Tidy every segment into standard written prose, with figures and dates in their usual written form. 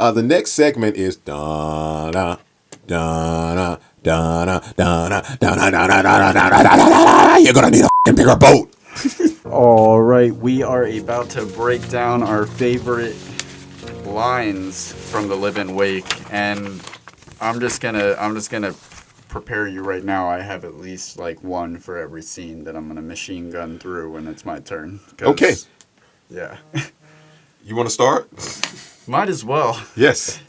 The next segment is da-na, da-na, da-na, da-na, da-na, da-na, da-na, da-na. You're gonna need a fucking bigger boat. All right, we are about to break down our favorite lines from The Living Wake, and I'm just gonna prepare you right now. I have at least like one for every scene that I'm gonna machine gun through when it's my turn. Okay. Yeah. You want to start? Might as well. Yes.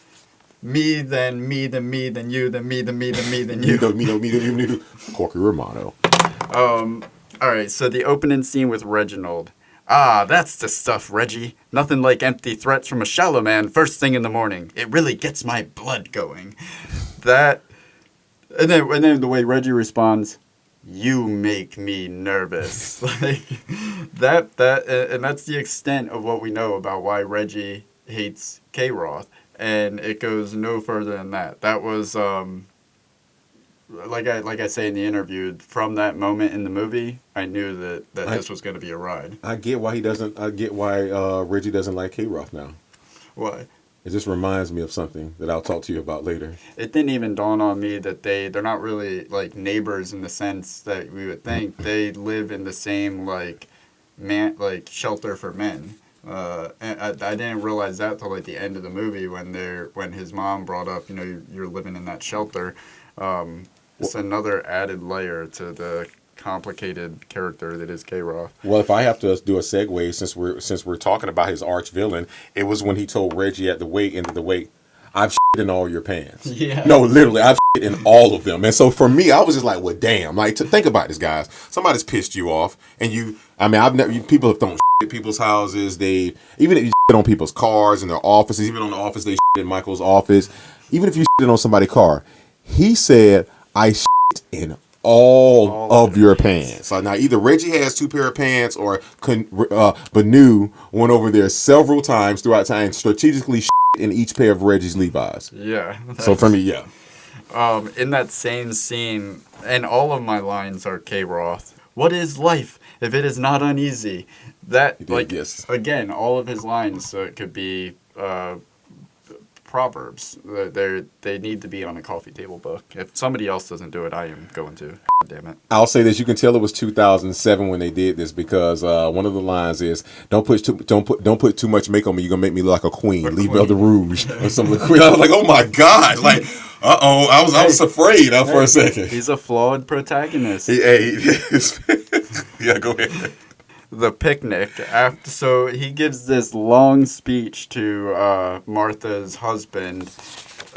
Me, then me, then me, then you, then me, then me, then me, then you. Me. Corky Romano. All right, so the opening scene with Reginald. Ah, that's the stuff, Reggie. Nothing like empty threats from a shallow man first thing in the morning. It really gets my blood going. That, and then the way Reggie responds, you make me nervous. Like and that's the extent of what we know about why Reggie hates K-Roth, and it goes no further than that. That was like I say in the interview, from that moment in the movie, I knew that this was going to be a ride. I get why Reggie doesn't like K-Roth now. Why? It just reminds me of something that I'll talk to you about later. It didn't even dawn on me that they're not really like neighbors in the sense that we would think. They live in the same like shelter for men. And I didn't realize that till like the end of the movie when his mom brought up, you're living in that shelter. It's another added layer to the complicated character that is K-Roth. Well, if I have to do a segue, since we're talking about his arch villain, it was when he told Reggie at the end of the wake, I've shit in all your pans. Yeah. No, literally, I've shit in all of them. And so for me, I was just like, well, damn. Like, think about this, guys. Somebody's pissed you off, and people have thrown shit at people's houses. Even if you shit on people's cars and their offices, even on the office, they shit in Michael's office. Even if you shit on somebody's car, he said, I shit in all of your pants. So now either Reggie has 2 pair of pants or Banu went over there several times throughout time and strategically shit in each pair of Reggie's Levi's. Yeah. So for me, yeah. In that same scene, and all of my lines are K-Roth. What is life if it is not uneasy? Yes. Again, all of his lines could be proverbs. They need to be on a coffee table book. If somebody else doesn't do it, I am going to. Damn it. I'll say this: you can tell it was 2007 when they did this because one of the lines is, "Don't put too much makeup on me. You're gonna make me look like a queen. Leave me the rouge or something." I was like, "Oh my god!" Like, I was afraid for a second. He's a flawed protagonist. Yeah, go ahead. The picnic. So he gives this long speech to Martha's husband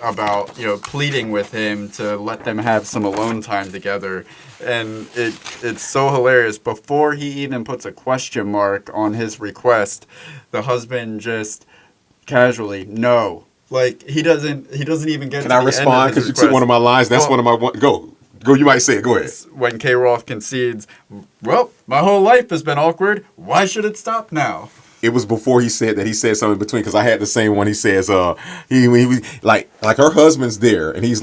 about pleading with him to let them have some alone time together, and it's so hilarious. Before he even puts a question mark on his request, the husband just casually no. Like he doesn't even get. Can I respond because you took one of my lines? That's one of my go. You might say it. Go ahead. When K-Roth concedes, well, my whole life has been awkward. Why should it stop now? It was before he said something in between because I had the same one. He says, he was like her husband's there and he's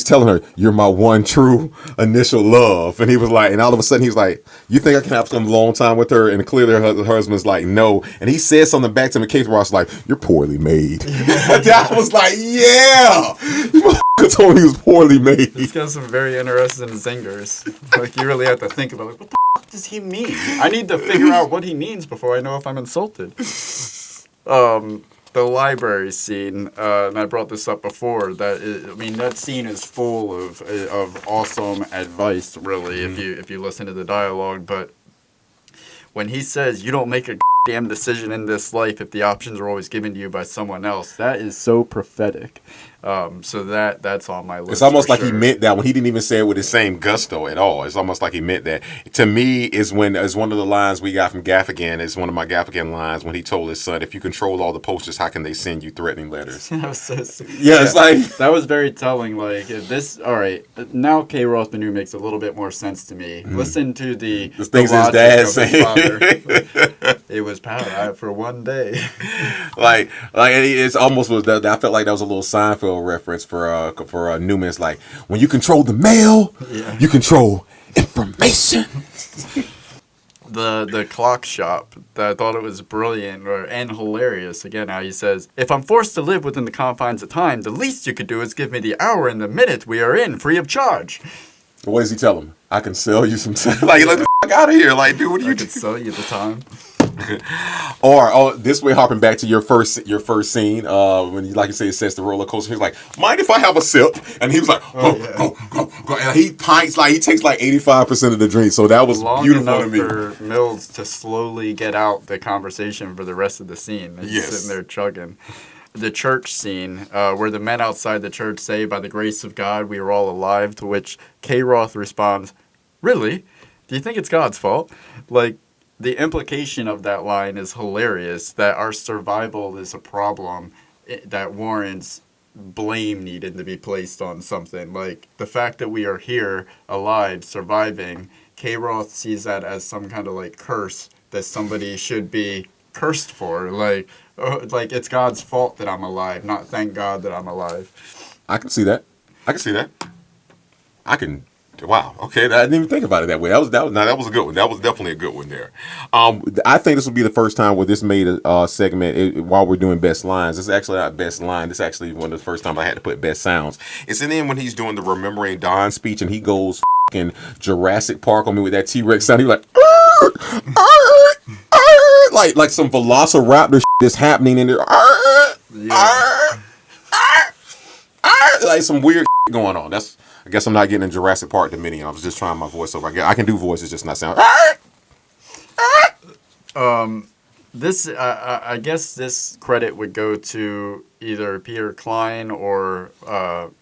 telling her, you're my one true initial love. And he was like, and all of a sudden he's like, you think I can have some long time with her? And clearly her husband's like, no. And he said something back to me. K-Roth's like, you're poorly made. I was like, yeah. You told me he was poorly made. He's got some very interesting zingers. Like you really have to think about what the fuck does he mean? I need to figure out what he means before I know if I'm insulted. The library scene, and I brought this up before. That scene is full of awesome advice, really, if you listen to the dialogue. But when he says, "You don't make a damn decision in this life if the options are always given to you by someone else," that is so prophetic. So that's on my list. It's almost like he meant that when he didn't even say it with the same gusto at all. It's almost like he meant that. To me, is one of the lines we got from Gaffigan. It's one of my Gaffigan lines when he told his son, "If you control all the posters, how can they send you threatening letters?" That was so sweet. Yeah, it's like that was very telling. Like if this, all right, now K-Roth Banu makes a little bit more sense to me. Listen to the things his dad saying. It was power for one day. like it's almost was that. I felt like that was a little Seinfeld reference for Newman. It's like when you control the mail, you control information. The clock shop. I thought it was brilliant and hilarious. Again, how he says, "If I'm forced to live within the confines of time, the least you could do is give me the hour and the minute we are in, free of charge." What does he tell him? I can sell you some time. Like, let the fuck out of here. Like, dude, what are you I could sell you the time. Or this way, hopping back to your first scene, when you, like you say, it sets the roller coaster. He's like, "Mind if I have a sip?" And he was like, "Go." And he takes like 85% of the drink. So that was Long beautiful enough to me. for Mills to slowly get out the conversation for the rest of the scene. He's sitting there chugging. The church scene, where the men outside the church say, "By the grace of God, we are all alive," to which K. Roth responds, "Really? Do you think it's God's fault?" Like, the implication of that line is hilarious, that our survival is a problem that warrants blame needed to be placed on something. Like, the fact that we are here, alive, surviving, K. Roth sees that as some kind of, like, curse that somebody should be cursed for. Like, it's God's fault that I'm alive, not thank God that I'm alive. I can see that. Wow. Okay, I didn't even think about it that way. That was a good one. That was definitely a good one there. I think this will be the first time where this made a segment while we're doing best lines. This is actually not best line. This is actually one of the first times I had to put best sounds. It's in the end when he's doing the Remembering Don speech and he goes fucking Jurassic Park on me with that T-Rex sound. He's like, like some Velociraptor shit is happening in there. Like some weird shit going on. I guess I'm not getting in Jurassic Park Dominion. I was just trying my voiceover. I can do voices, just not sound. This, I guess this credit would go to either Peter Klein or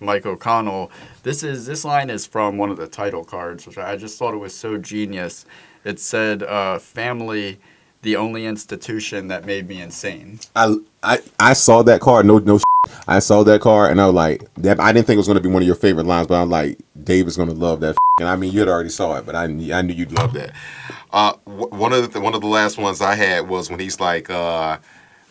Mike O'Connell. This line is from one of the title cards, which I just thought it was so genius. It said, "Family, the only institution that made me insane." I saw that card. No. I saw that card and I was like, I didn't think it was going to be one of your favorite lines, but I'm like, David's going to love that. And I mean, you had already saw it, but I knew you'd love that. One of the last ones I had was when he's like, "I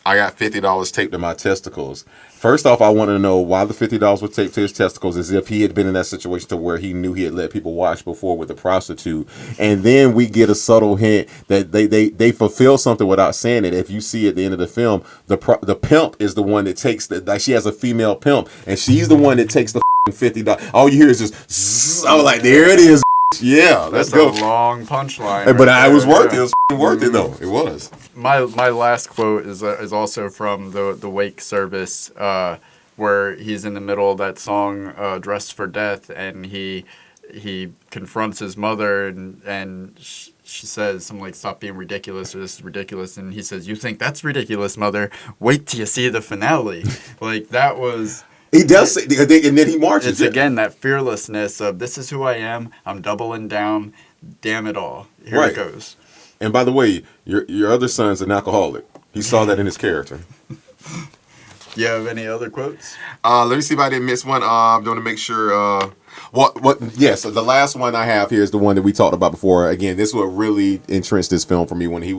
got $50 taped to my testicles." First off, I want to know why the $50 was taped to his testicles, as if he had been in that situation to where he knew he had let people watch before with a prostitute. And then we get a subtle hint that they fulfill something without saying it. If you see at the end of the film, the pimp is the one that takes like she has a female pimp, and she's the one that takes the $50. All you hear is just zzz. I was like, there it is. Yeah, let's go. That's a long punchline. But I was worth it. It was worth it though. It was. My last quote is also from the wake service, where he's in the middle of that song, "Dressed for Death," and he confronts his mother and she says something like, "Stop being ridiculous," or "This is ridiculous," and he says, "You think that's ridiculous, mother? Wait till you see the finale." Like, that was. He does say, and then he marches. It's again that fearlessness of, "This is who I am. I'm doubling down. Damn it all. Here it goes." And by the way, your other son's an alcoholic. He saw that in his character. Do you have any other quotes? Let me see if I didn't miss one. I'm going to make sure. Yes, so the last one I have here is the one that we talked about before. Again, this is what really entrenched this film for me when he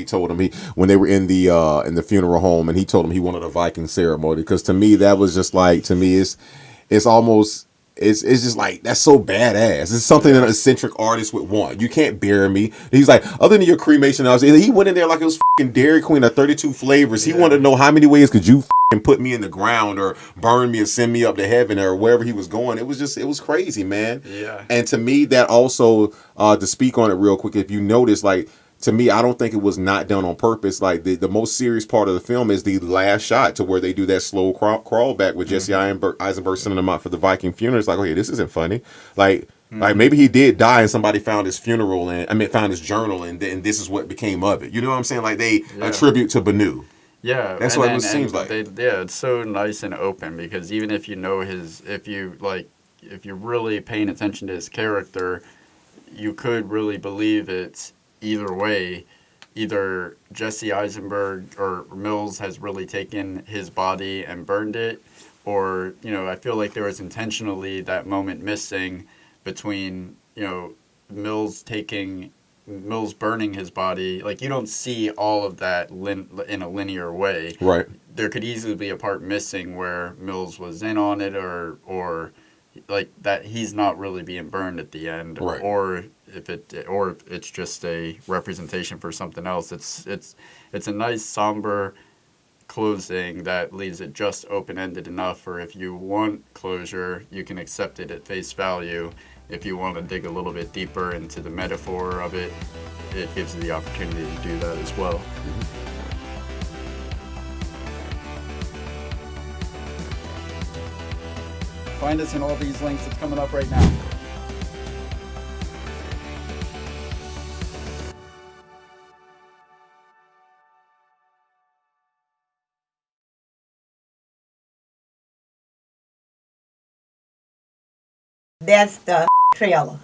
told him when they were in the funeral home and he told him he wanted a Viking ceremony, because to me that was just like, it's almost. It's just like, that's so badass. It's something that an eccentric artist would want. You can't bury me. He's like, other than your cremation, he went in there like it was fucking Dairy Queen of 32 flavors. He wanted to know how many ways could you fucking put me in the ground or burn me and send me up to heaven or wherever he was going. It was crazy, man. Yeah. And to me, that also, to speak on it real quick, if you notice, like, to me, I don't think it was not done on purpose. Like, the most serious part of the film is the last shot, to where they do that slow crawl back with Jesse Eisenberg sending him out for the Viking funeral. It's like, okay, this isn't funny. Like maybe he did die and somebody found his funeral found his journal and this is what became of it. You know what I'm saying? Like, they attribute to Banu. Yeah, that's what it seems like. It's so nice and open, because even if you know if you're really paying attention to his character, you could really believe it's either way. Either Jesse Eisenberg or Mills has really taken his body and burned it, or, I feel like there was intentionally that moment missing between, Mills burning his body. Like, you don't see all of that in a linear way. Right. There could easily be a part missing where Mills was in on it, or like that he's not really being burned at the end. Right. Or if it's just a representation for something else. It's a nice somber closing that leaves it just open-ended enough, or if you want closure, you can accept it at face value. If you want to dig a little bit deeper into the metaphor of it, it gives you the opportunity to do that as well. Find us in all these links. It's coming up right now. That's the trailer.